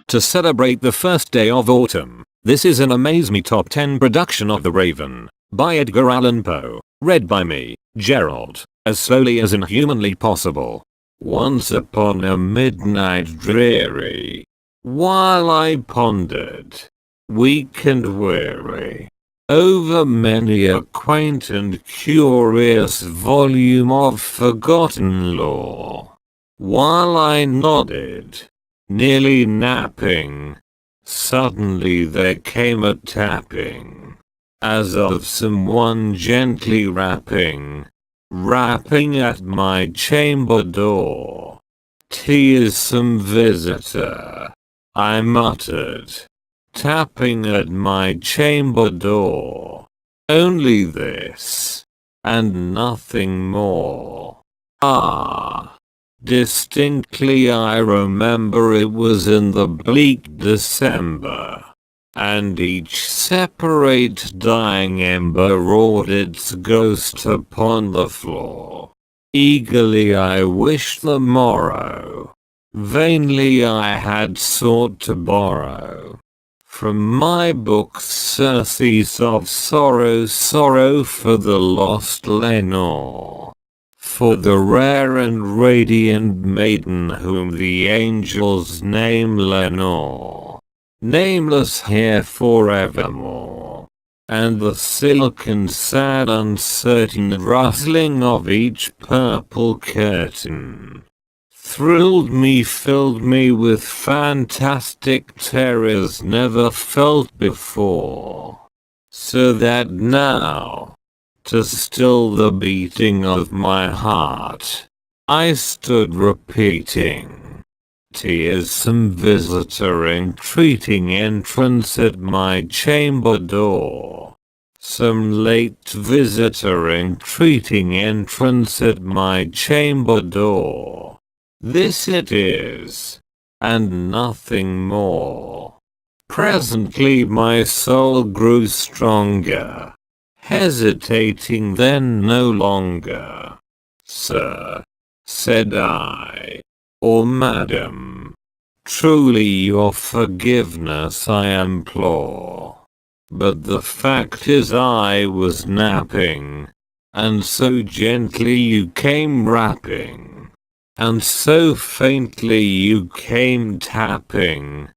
To celebrate the first day of autumn, this is an Amaze Me Top 10 production of The Raven, by Edgar Allan Poe, read by me, Gerald, as slowly as inhumanly possible. Once upon a midnight dreary, while I pondered, weak and weary, over many a quaint and curious volume of forgotten lore, while I nodded, nearly napping, suddenly there came a tapping, as of someone gently rapping at my chamber door. "'T is some visitor," I muttered, tapping at my chamber door. "Only this, and nothing more." Ah! Distinctly I remember it was in the bleak December, and each separate dying ember wrought its ghost upon the floor. Eagerly I wished the morrow, vainly I had sought to borrow from my books surcease of sorrow for the lost Lenore, for the rare and radiant maiden whom the angels name Lenore, nameless here forevermore. And the silken sad uncertain rustling of each purple curtain thrilled me, filled me with fantastic terrors never felt before, so that now, to still the beating of my heart, I stood repeating, "'T is some visitor entreating entrance at my chamber door, some late visitor entreating entrance at my chamber door. This it is, and nothing more." Presently my soul grew stronger, hesitating then no longer. "Sir," said I, "or madam, truly your forgiveness I implore. But the fact is I was napping, and so gently you came rapping, and so faintly you came tapping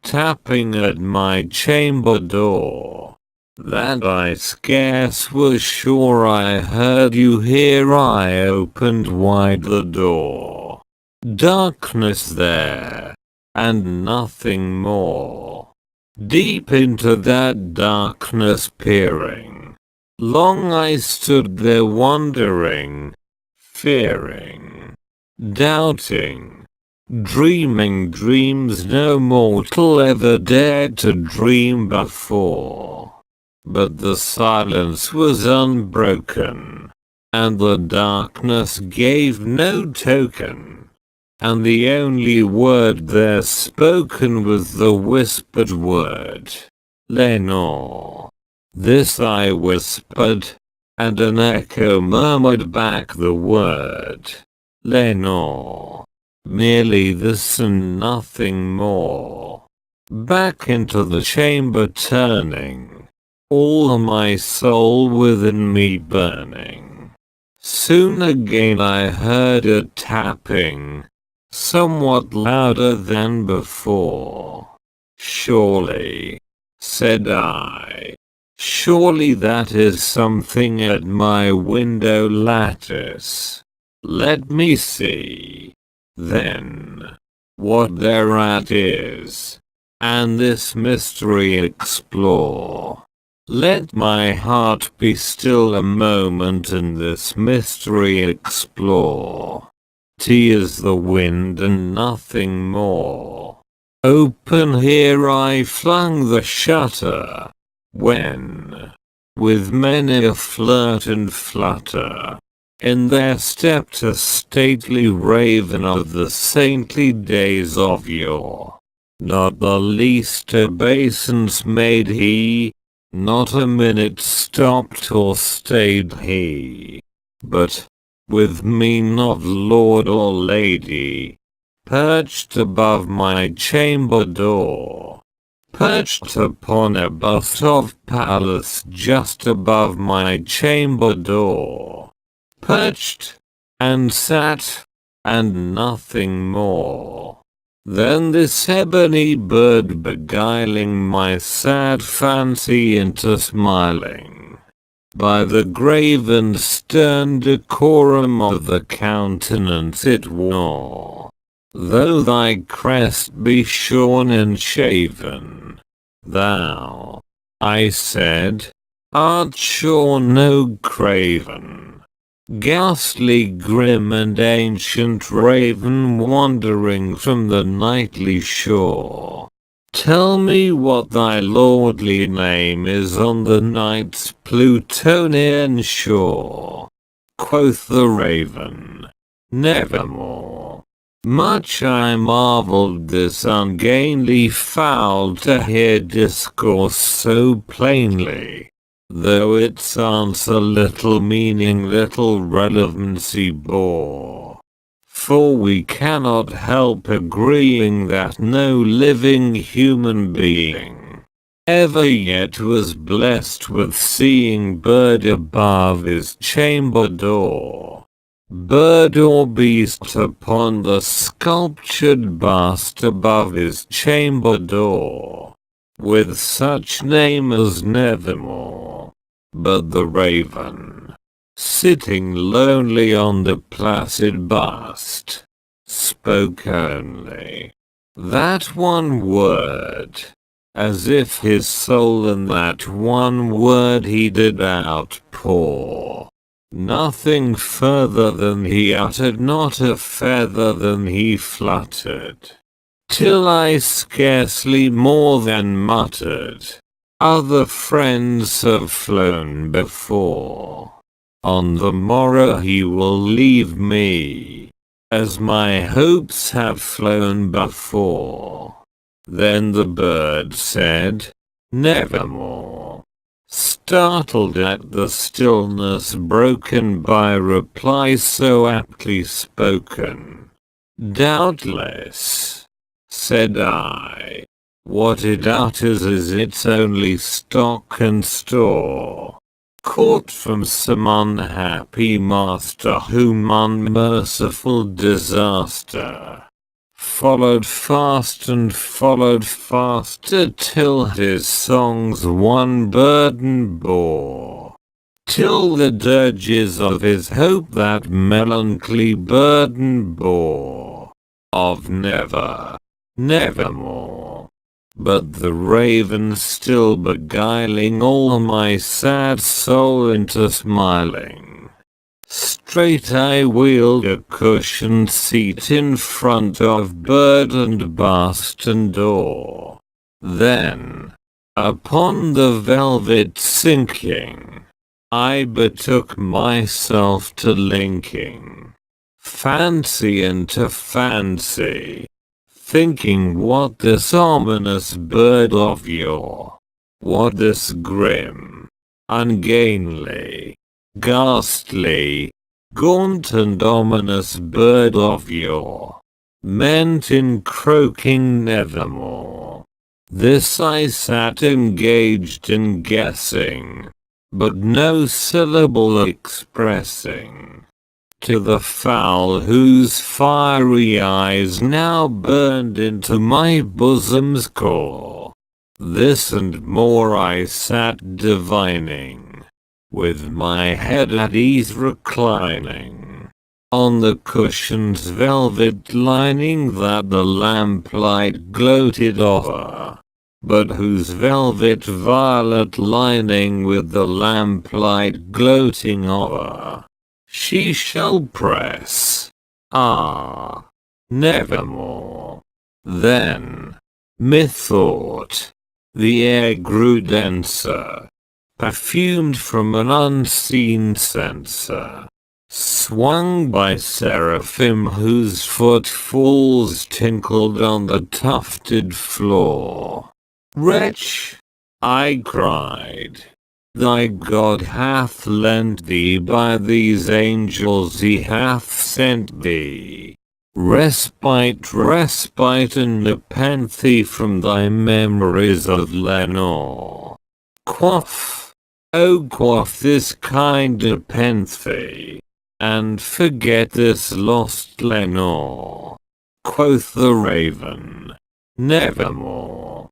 at my chamber door, that I scarce was sure I heard you here I opened wide the door. Darkness there, and nothing more. Deep into that darkness peering, long I stood there wondering, fearing, doubting, dreaming dreams no mortal ever dared to dream before. But the silence was unbroken, and the darkness gave no token, and the only word there spoken was the whispered word, "Lenore." This I whispered, and an echo murmured back the word, "Lenore." Merely this and nothing more. Back into the chamber turning, all my soul within me burning. Soon again I heard a tapping, somewhat louder than before. "Surely," said I, "surely that is something at my window lattice. Let me see, then, what thereat is, and this mystery explore. Let my heart be still a moment and this mystery explore. 'T is the wind and nothing more." Open here I flung the shutter, when, with many a flirt and flutter, in there stepped a stately raven of the saintly days of yore. Not the least obeisance made he, not a minute stopped or stayed he, but, with mien of lord or lady, perched above my chamber door, perched upon a bust of Pallas just above my chamber door, perched, and sat, and nothing more. Then this ebony bird beguiling my sad fancy into smiling, by the grave and stern decorum of the countenance it wore, though thy crest be shorn and shaven, thou, I said, art sure no craven, ghastly grim and ancient raven wandering from the nightly shore. Tell me what thy lordly name is on the night's Plutonian shore. Quoth the raven, nevermore. Much I marveled this ungainly fowl to hear discourse so plainly, though its answer little meaning little relevancy bore. For we cannot help agreeing that no living human being ever yet was blessed with seeing bird above his chamber door, bird or beast upon the sculptured bust above his chamber door, with such name as nevermore. But the raven, sitting lonely on the placid bust, spoke only that one word, as if his soul in that one word he did outpour. Nothing further than he uttered, not a feather than he fluttered, till I scarcely more than muttered, other friends have flown before. On the morrow he will leave me, as my hopes have flown before. Then the bird said, nevermore, startled at the stillness broken by reply so aptly spoken. Doubtless, said I, what it utters is its only stock and store, caught from some unhappy master whom unmerciful disaster followed fast and followed faster till his songs one burden bore, till the dirges of his hope that melancholy burden bore, of never, nevermore. But the raven still beguiling all my sad soul into smiling, straight I wheeled a cushioned seat in front of bird and bust and door. Then, upon the velvet sinking, I betook myself to linking fancy into fancy, thinking what this ominous bird of yore, what this grim, ungainly, ghastly, gaunt and ominous bird of yore meant in croaking nevermore. This I sat engaged in guessing, but no syllable expressing, to the fowl whose fiery eyes now burned into my bosom's core. This and more I sat divining, with my head at ease reclining, on the cushion's velvet lining that the lamplight gloated over, but whose velvet violet lining with the lamplight gloating over, she shall press, ah, nevermore. Then, methought, the air grew denser, perfumed from an unseen censer, swung by seraphim whose footfalls tinkled on the tufted floor. Wretch, I cried, thy God hath lent thee, by these angels he hath sent thee, Respite, respite and nepenthe from thy memories of Lenore. Quaff, oh quaff this kind nepenthe, and forget this lost Lenore. Quoth the raven, nevermore.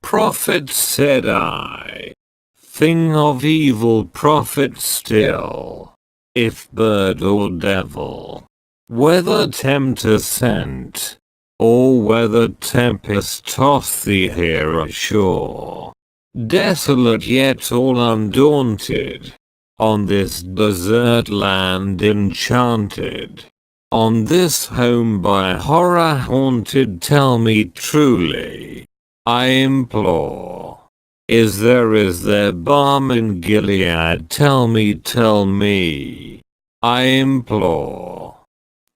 Prophet, said I, thing of evil prophet still, if bird or devil, whether tempter sent, or whether tempest toss thee here ashore, desolate yet all undaunted, on this desert land enchanted, on this home by horror haunted, tell me truly, I implore, is there balm in Gilead? Tell me, I implore.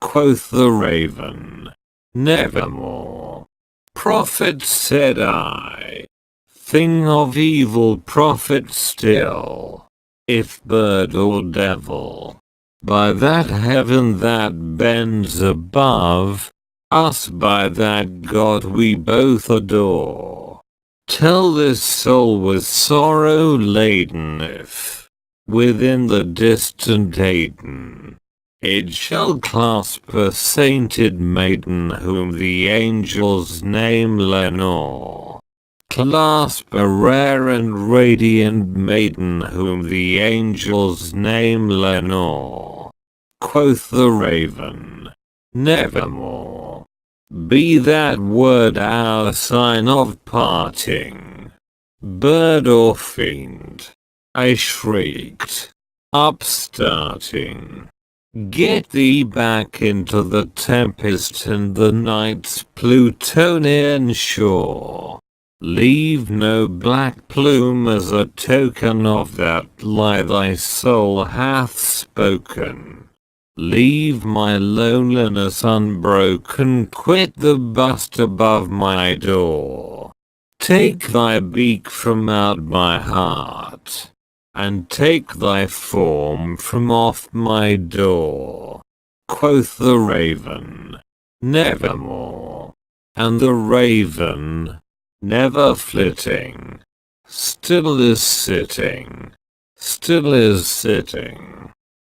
Quoth the raven, nevermore. Prophet, said I, thing of evil prophet still, if bird or devil, by that heaven that bends above us, by that God we both adore, tell this soul with sorrow laden if, within the distant Aidenn, it shall clasp a sainted maiden whom the angels name Lenore. Clasp a rare and radiant maiden whom the angels name Lenore. Quoth the raven, nevermore. Be that word our sign of parting. Bird or fiend, I shrieked, upstarting. Get thee back into the tempest and the night's Plutonian shore. Leave no black plume as a token of that lie thy soul hath spoken. Leave my loneliness unbroken, quit the bust above my door. Take thy beak from out my heart, and take thy form from off my door. Quoth the raven, nevermore. And the raven, never flitting, still is sitting,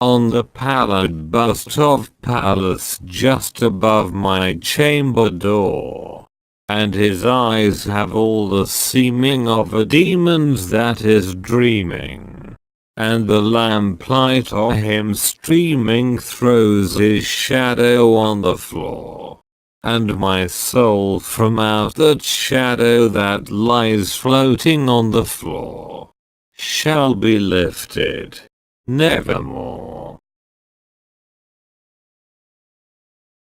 on the pallid bust of Pallas just above my chamber door, and his eyes have all the seeming of a demon's that is dreaming, and the lamplight o'er him streaming throws his shadow on the floor, and my soul from out that shadow that lies floating on the floor shall be lifted nevermore.